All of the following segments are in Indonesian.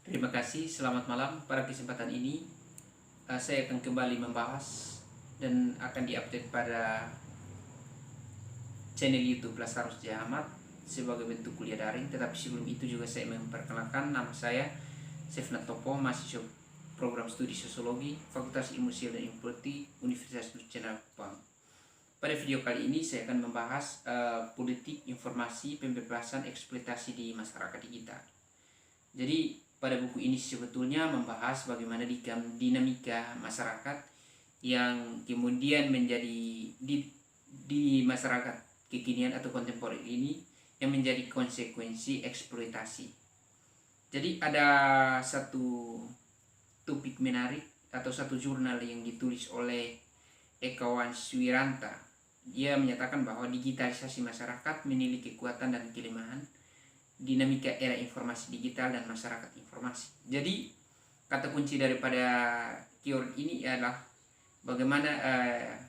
Terima kasih, selamat malam. Pada kesempatan ini saya akan kembali membahas dan akan diupdate pada channel YouTube Lazarus Ahmad sebagai bentuk kuliah daring. Tetapi sebelum itu juga saya memperkenalkan nama saya Sefnat Topo, mahasiswa program studi sosiologi Fakultas Ilmu Sosial dan Ilmu Politik Universitas Nusa Kupang. Pada video kali ini saya akan membahas politik informasi pembebasan eksploitasi di masyarakat digital. Jadi pada buku ini sebetulnya membahas bagaimana dinamika masyarakat yang kemudian menjadi di masyarakat kekinian atau kontemporer ini yang menjadi konsekuensi eksploitasi. Jadi ada satu topik menarik atau satu jurnal yang ditulis oleh Ekawan Swiranta. Dia menyatakan bahwa digitalisasi masyarakat memiliki kekuatan dan kelemahan, dinamika era informasi digital dan masyarakat informasi. Jadi kata kunci daripada keyword ini adalah bagaimana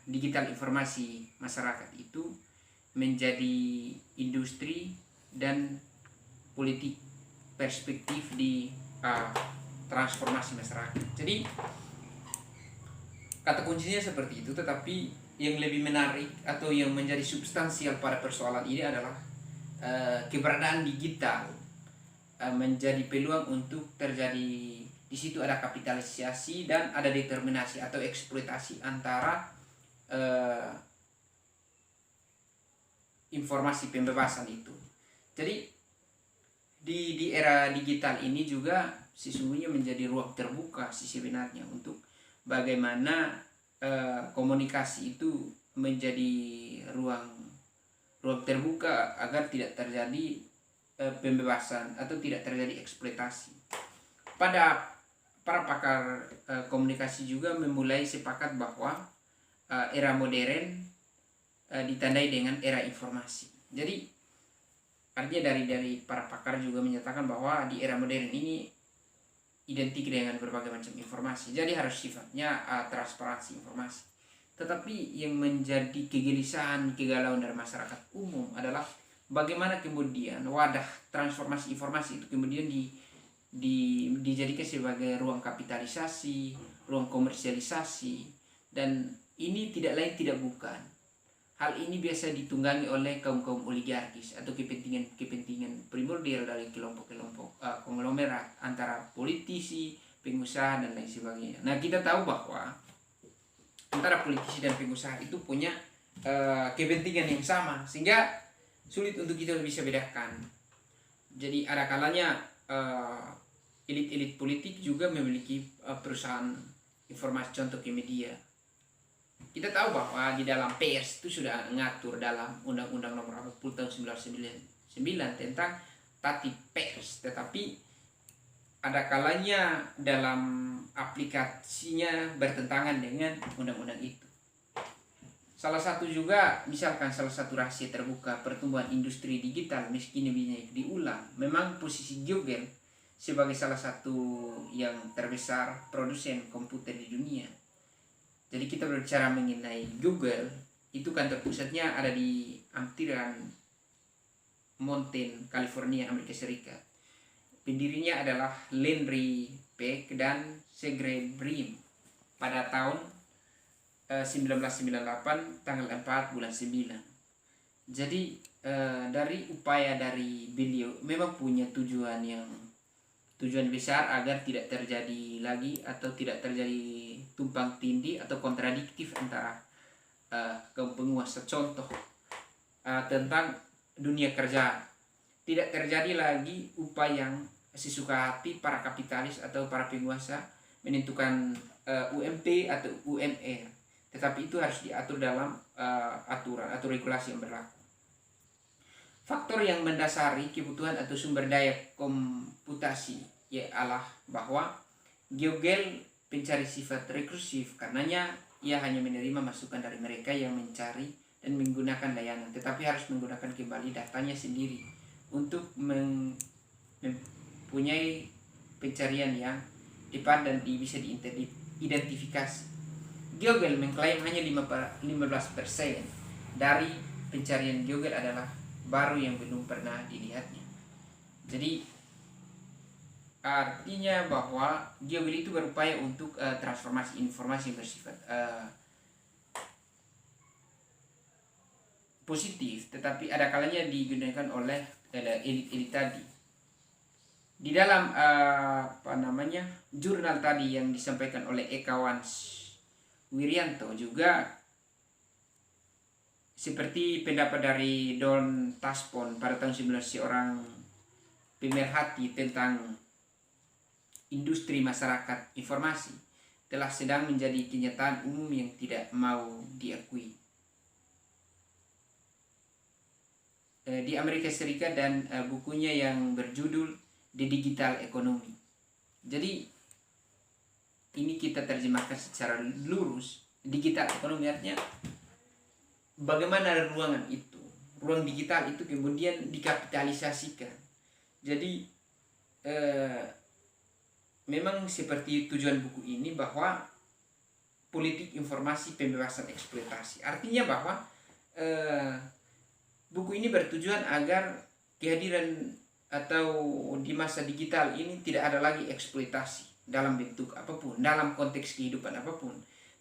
digital informasi masyarakat itu menjadi industri dan politik perspektif di transformasi masyarakat. Jadi kata kuncinya seperti itu, tetapi yang lebih menarik atau yang menjadi substansial pada persoalan ini adalah keberadaan digital menjadi peluang untuk terjadi di situ ada kapitalisasi dan ada determinasi atau eksploitasi antara informasi pembebasan itu. Jadi di era digital ini juga sesungguhnya menjadi ruang terbuka sih sebenarnya untuk bagaimana komunikasi itu menjadi ruang terbuka agar tidak terjadi pembebasan atau tidak terjadi eksploitasi. Pada para pakar komunikasi juga memulai sepakat bahwa era modern ditandai dengan era informasi. Jadi artinya dari para pakar juga menyatakan bahwa di era modern ini identik dengan berbagai macam informasi. Jadi harus sifatnya transparansi informasi. Tetapi yang menjadi kegelisahan, kegalauan dari masyarakat umum adalah bagaimana kemudian wadah transformasi informasi itu kemudian dijadikan sebagai ruang kapitalisasi, ruang komersialisasi, dan ini tidak lain tidak bukan. Hal ini biasa ditunggangi oleh kaum-kaum oligarkis atau kepentingan primordial dari kelompok-kelompok konglomerat antara politisi, pengusaha, dan lain sebagainya. Nah, kita tahu bahwa antara politisi dan pengusaha itu punya kepentingan yang sama, sehingga sulit untuk kita bisa bedakan. Jadi ada kalanya elit-elit politik juga memiliki perusahaan informasi, contoh ke media. Kita tahu bahwa di dalam pers itu sudah mengatur dalam Undang-Undang Nomor 40 Tahun 1999 tentang tatip pers, tetapi ada kalanya dalam aplikasinya bertentangan dengan undang-undang itu. Salah satu juga, misalkan salah satu rahasia terbuka pertumbuhan industri digital meski banyak diulang, memang posisi Google sebagai salah satu yang terbesar produsen komputer di dunia. Jadi kita berbicara mengenai Google, itu kantor pusatnya ada di Amtiran Mountain, California, Amerika Serikat. Pendirinya adalah Larry Page dan Sergey Brin pada tahun 1998 tanggal 4 bulan 9. Jadi dari upaya dari beliau memang punya tujuan besar agar tidak terjadi lagi atau tidak terjadi tumpang tindih atau kontradiktif antara kaum penguasa. Contoh tentang dunia kerja, tidak terjadi lagi upaya yang sesuka hati para kapitalis atau para penguasa menentukan UMP atau UMR, tetapi itu harus diatur dalam aturan atau regulasi yang berlaku. Faktor yang mendasari kebutuhan atau sumber daya komputasi ialah bahwa Google pencari sifat rekursif, karenanya ia hanya menerima masukan dari mereka yang mencari dan menggunakan layanan, tetapi harus menggunakan kembali datanya sendiri untuk mempunyai pencarian yang tepat dan bisa diidentifikasi. Google mengklaim hanya 15% dari pencarian Google adalah baru yang belum pernah dilihatnya. Jadi Artinya bahwa geobil itu berupaya untuk transformasi informasi yang bersifat positif, tetapi ada kalanya digunakan oleh elit-elit tadi. Di dalam jurnal tadi yang disampaikan oleh Eka Wirianto juga seperti pendapat dari Don Taspon pada tahun 19 seorang pemerhati tentang industri masyarakat informasi telah sedang menjadi kenyataan umum yang tidak mau diakui di Amerika Serikat, dan bukunya yang berjudul The Digital Economy. Jadi ini kita terjemahkan secara lurus. Digital economy artinya bagaimana ruang digital itu kemudian dikapitalisasikan. Jadi memang seperti tujuan buku ini bahwa politik informasi pembebasan eksploitasi. Artinya bahwa buku ini bertujuan agar kehadiran atau di masa digital ini tidak ada lagi eksploitasi dalam bentuk apapun, dalam konteks kehidupan apapun.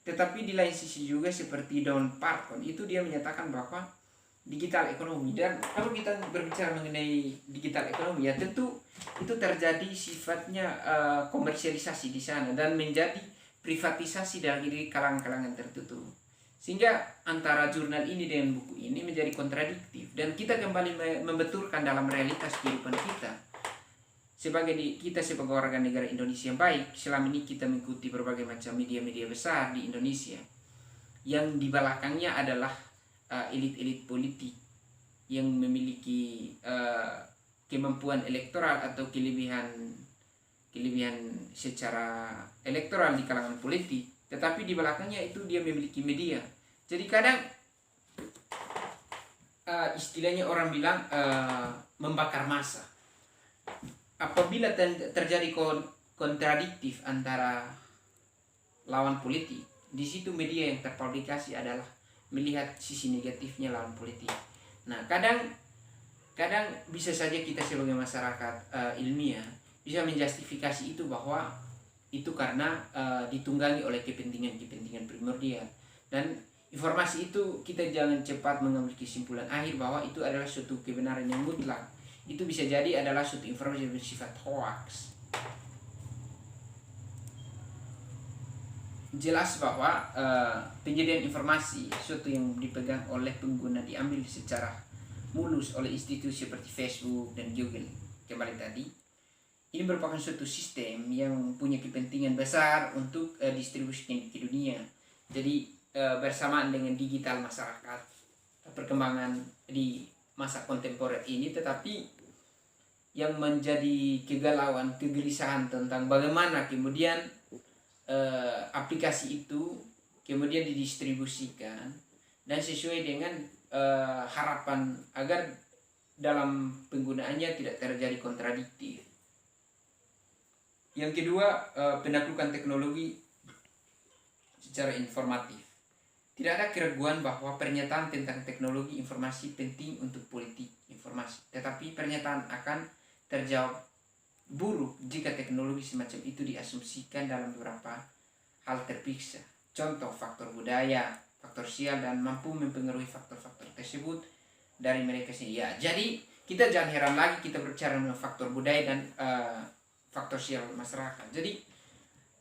Tetapi di lain sisi juga seperti Don Parton itu dia menyatakan bahwa digital ekonomi, dan kalau kita berbicara mengenai digital ekonomi ya tentu itu terjadi sifatnya komersialisasi di sana dan menjadi privatisasi dari kalangan-kalangan tertentu, sehingga antara jurnal ini dengan buku ini menjadi kontradiktif, dan kita kembali membetulkan dalam realitas kehidupan kita sebagai warga negara Indonesia yang baik. Selama ini kita mengikuti berbagai macam media-media besar di Indonesia yang di belakangnya adalah elit-elit politik yang memiliki kemampuan elektoral atau kelebihan secara elektoral di kalangan politik, tetapi di belakangnya itu dia memiliki media. Jadi kadang istilahnya orang bilang membakar massa. Apabila terjadi kontradiktif antara lawan politik, di situ media yang terpublikasi adalah melihat sisi negatifnya lawan politik. Nah, kadang bisa saja kita sebagai masyarakat ilmiah bisa menjustifikasi itu bahwa itu karena ditunggangi oleh kepentingan primordial, dan informasi itu kita jangan cepat mengambil kesimpulan akhir bahwa itu adalah suatu kebenaran yang mutlak. Itu bisa jadi adalah suatu informasi yang bersifat hoax. Jelas bahwa penyediaan informasi suatu yang dipegang oleh pengguna diambil secara mulus oleh institusi seperti Facebook dan Google kembali tadi. Ini merupakan suatu sistem yang punya kepentingan besar untuk distribusinya ke dunia. Jadi bersamaan dengan digital masyarakat, perkembangan di masa kontemporer ini, tetapi yang menjadi kegelisahan tentang bagaimana kemudian aplikasi itu kemudian didistribusikan dan sesuai dengan harapan agar dalam penggunaannya tidak terjadi kontradiktif. Yang kedua, penaklukan teknologi secara informatif. Tidak ada keraguan bahwa pernyataan tentang teknologi informasi penting untuk politik informasi, tetapi pernyataan akan terjawab buruk jika teknologi semacam itu diasumsikan dalam beberapa hal terpisah. Contoh, faktor budaya, faktor sosial, dan mampu mempengaruhi faktor-faktor tersebut dari mereka sendiri. Ya, jadi kita jangan heran lagi kita berbicara mengenai faktor budaya dan faktor sosial masyarakat. Jadi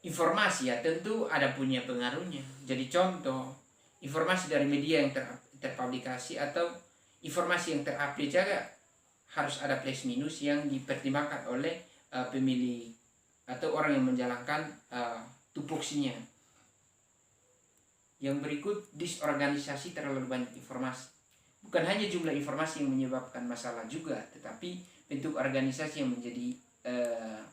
informasi ya tentu ada punya pengaruhnya. Jadi contoh, informasi dari media yang terpublikasi atau informasi yang terupdate juga harus ada plus minus yang dipertimbangkan oleh pemilih atau orang yang menjalankan tupoksinya. Yang berikut, disorganisasi terlalu banyak informasi. Bukan hanya jumlah informasi yang menyebabkan masalah juga, tetapi bentuk organisasi yang menjadi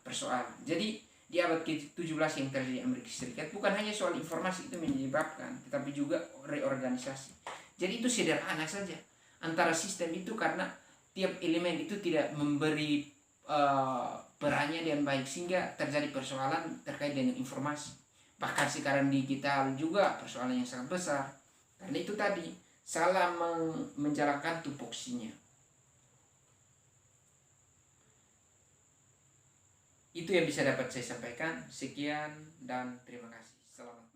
persoalan. Jadi di abad ke-17 yang terjadi di Amerika Serikat bukan hanya soal informasi itu menyebabkan, tetapi juga reorganisasi. Jadi itu sederhana saja antara sistem itu, karena tiap elemen itu tidak memberi perannya dengan baik sehingga terjadi persoalan terkait dengan informasi. Bahkan sekarang digital juga persoalan yang sangat besar, karena itu tadi salah menjalankan tupoksinya. Itu yang bisa dapat saya sampaikan. Sekian dan terima kasih. Selamat.